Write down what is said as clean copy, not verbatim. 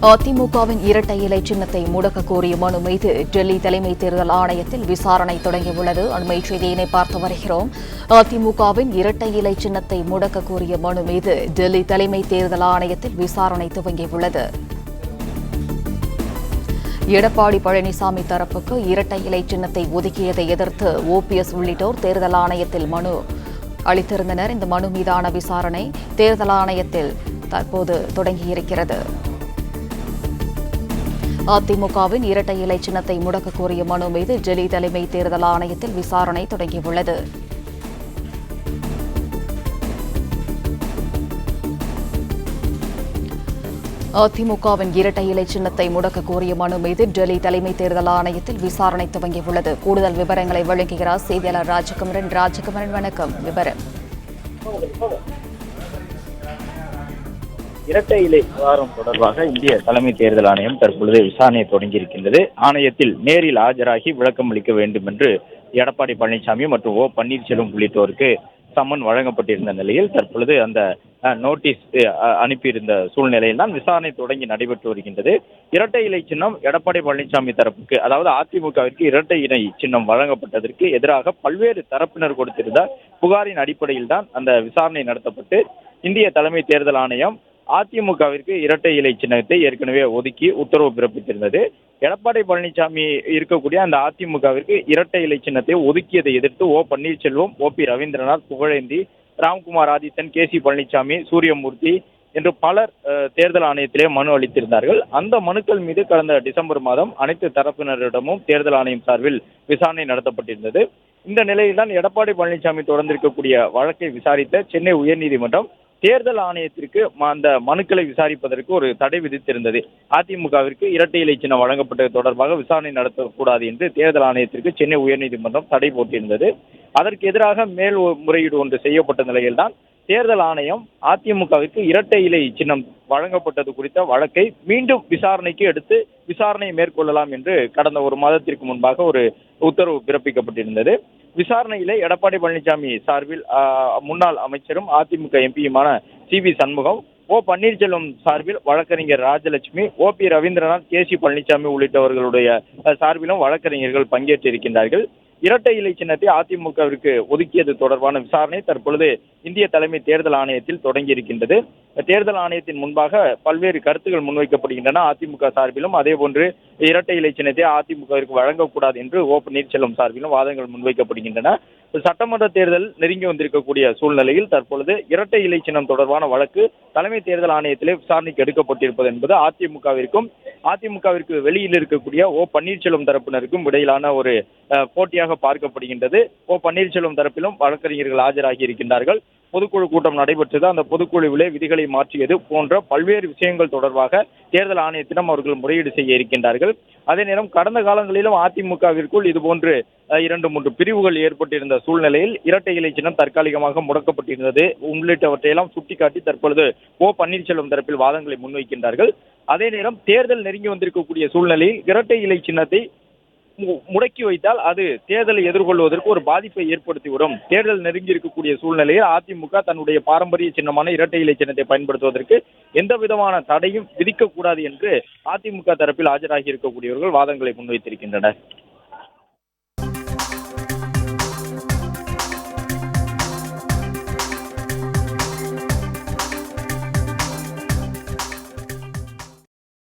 அதிமுகவின் இரட்டை இலை சின்னத்தை முடக்க கோரிய மனு மீது டெல்லி தலைமை தேர்தல் ஆணையத்தில் விசாரணை தொடங்கியுள்ளது. அண்மை செய்தியினை பார்த்து வருகிறோம். அதிமுகவின் இரட்டை இலை சின்னத்தை முடக்க கோரிய மனு மீது டெல்லி தலைமை தேர்தல் ஆணையத்தில் விசாரணை துவங்கியுள்ளது. எடப்பாடி பழனிசாமி தரப்புக்கு இரட்டை இலை சின்னத்தை ஒதுக்கியதை எதிர்த்து ஓபிஎஸ் உள்ளிட்டோர் தேர்தல் ஆணையத்தில் மனு அளித்திருந்தனர். இந்த மனு மீதான விசாரணை தேர்தல் ஆணையத்தில் தற்போது தொடங்கியிருக்கிறது. அதிமுகவின் இரட்டை இலை சின்னத்தை முடக்க கோரிய மனு மீது டெல்லி தலைமை தேர்தல் ஆணையத்தில் விசாரணை தொடங்கியுள்ளது. அதிமுகவின் இரட்டை இலை சின்னத்தை முடக்க கோரிய மனு மீது டெல்லி தலைமை தேர்தல் ஆணையத்தில் விசாரணை துவங்கியுள்ளது. கூடுதல் விவரங்களை வழங்குகிறார் செய்தியாளர் ராஜகுமரன். ராஜகுமரன், வணக்கம். விவரம். இரட்டை இலை விவகாரம் தொடர்பாக இந்திய தலைமை தேர்தல் ஆணையம் தற்பொழுது விசாரணையை தொடங்கியிருக்கின்றது. ஆணையத்தில் நேரில் ஆஜராகி விளக்கம் அளிக்க வேண்டும் என்று எடப்பாடி பழனிசாமி மற்றும் ஓ பன்னீர்செல்வம் உள்ளிட்டோருக்கு சம்மன் வழங்கப்பட்டிருந்த நிலையில் தற்பொழுது அந்த நோட்டீஸ் அனுப்பியிருந்த சூழ்நிலையில் தான் விசாரணை தொடங்கி நடைபெற்று வருகின்றது. இரட்டை இலை சின்னம் எடப்பாடி பழனிசாமி தரப்புக்கு, அதாவது அதிமுகவிற்கு இரட்டை இலை சின்னம் வழங்கப்பட்டதற்கு எதிராக பல்வேறு தரப்பினர் கொடுத்திருந்த புகாரின் அடிப்படையில் தான் அந்த விசாரணை நடத்தப்பட்டு இந்திய தலைமை தேர்தல் ஆணையம் அதிமுகவிற்கு இரட்டை இலை சின்னத்தை ஏற்கனவே ஒதுக்கி உத்தரவு பிறப்பித்திருந்தது. எடப்பாடி பழனிசாமி இருக்கக்கூடிய அந்த அதிமுகவிற்கு இரட்டை இலை சின்னத்தை ஒதுக்கியதை எதிர்த்து O Panneerselvam, OP Ravindranath, Pugazhendhi, Ramkumar Adithan, K C Palanisamy, Suryamoorthy என்று பலர் தேர்தல் ஆணையத்திலே மனு அளித்திருந்தார்கள். அந்த மனுக்கள் மீது கடந்த டிசம்பர் மாதம் அனைத்து தரப்பினரிடமும் தேர்தல் ஆணையம் சார்பில் விசாரணை நடத்தப்பட்டிருந்தது. இந்த நிலையில்தான் எடப்பாடி பழனிசாமி தொடர்ந்திருக்கக்கூடிய வழக்கை விசாரித்த சென்னை உயர்நீதிமன்றம் தேர்தல் ஆணையத்திற்கு அந்த மனுக்களை விசாரிப்பதற்கு ஒரு தடை விதித்திருந்தது. அதிமுகவிற்கு இரட்டை இலை சின்னம் வழங்கப்பட்டது தொடர்பாக விசாரணை நடத்தக்கூடாது என்று தேர்தல் ஆணையத்திற்கு சென்னை உயர்நீதிமன்றம் தடை போட்டிருந்தது. அதற்கு எதிராக மேல் முறையீடு ஒன்று செய்யப்பட்ட நிலையில்தான் தேர்தல் ஆணையம் அதிமுகவிற்கு இரட்டை இலை சின்னம் வழங்கப்பட்டது குறித்த வழக்கை மீண்டும் விசாரணைக்கு எடுத்து விசாரணையை மேற்கொள்ளலாம் என்று கடந்த ஒரு மாதத்திற்கு முன்பாக ஒரு உத்தரவு பிறப்பிக்கப்பட்டிருந்தது. விசாரணையிலே எடப்பாடி பழனிசாமி சார்பில் முன்னாள் அமைச்சரும் அதிமுக எம்பியுமான சி.வி. சண்முகம், ஓ பன்னீர்செல்வம் சார்பில் வழக்கறிஞர் Rajalakshmi, OP Ravindranath, K C Palaniswami உள்ளிட்டவர்களுடைய சார்பிலும் வழக்கறிஞர்கள் பங்கேற்றிருக்கின்றார்கள். இரட்டை இலை சின்னத்தை அதிமுகவிற்கு ஒதுக்கியது தொடர்பான விசாரணை தற்பொழுது இந்திய தலைமை தேர்தல் ஆணையத்தில் தொடங்கியிருக்கின்றது. தேர்தல் ஆணையத்தின் முன்பாக பல்வேறு கருத்துக்கள் முன்வைக்கப்படுகின்றன. அதிமுக சார்பிலும் அதே போன்று இரட்டை இலை சின்னத்தை அதிமுகவிற்கு வழங்கக்கூடாது என்று ஓ பன்னீர்செல்வம் சார்பிலும் வாதங்கள் முன்வைக்கப்படுகின்றன. சட்டமன்ற தேர்தல் நெருங்கி வந்திருக்கக்கூடிய சூழ்நிலையில் தற்பொழுது இரட்டை இலை சின்னம் தொடர்பான வழக்கு தலைமை தேர்தல் ஆணையத்திலே விசாரணைக்கு எடுக்கப்பட்டிருப்பது என்பது அதிமுகவிற்கு வெளியில் இருக்கக்கூடிய ஓ பன்னீர்செல்வம் தரப்பினருக்கும் இடையிலான ஒரு போட்டியாக பார்க்கப்படுகின்றது. ஓ பன்னீர்செல்வம் தரப்பிலும் வழக்கறிஞர்கள் ஆஜராகி இருக்கின்றார்கள். பொதுக்குழு கூட்டம் நடைபெற்றது. அந்த பொதுக்குழுவிலே விதிகளை மாற்றியது போன்ற பல்வேறு விஷயங்கள் தொடர்பாக தேர்தல் ஆணையத்திடம் அவர்கள் முறையீடு செய்ய இருக்கின்றார்கள். அதே நேரம் கடந்த காலங்களிலும் அதிமுகவிற்குள் இதுபோன்று 2-3 பிரிவுகள் ஏற்பட்டிருந்த சூழ்நிலையில் இரட்டை இலை சின்னம் தற்காலிகமாக முடக்கப்பட்டிருந்தது உள்ளிட்டவற்றையெல்லாம் சுட்டிக்காட்டி தற்பொழுது ஓ பன்னீர்செல்வம் தரப்பில் வாதங்களை முன்வைக்கின்றார்கள். அதே நேரம் தேர்தல் நெருங்கி வந்திருக்கக்கூடிய சூழ்நிலையில் இரட்டை இலை சின்னத்தை முடக்கி வைத்தால் அது தேர்தலை எதிர்கொள்வதற்கு ஒரு பாதிப்பை ஏற்படுத்திவிடும். தேர்தல் நெருங்கி இருக்கக்கூடிய சூழ்நிலையில் அதிமுக தன்னுடைய பாரம்பரிய சின்னமான இரட்டை இலை சின்னத்தை பயன்படுத்துவதற்கு எந்த விதமான தடையும் விதிக்கக்கூடாது என்று அதிமுக தரப்பில் ஆஜராகி இருக்கக்கூடியவர்கள் வாதங்களை முன்வைத்திருக்கின்றனர்.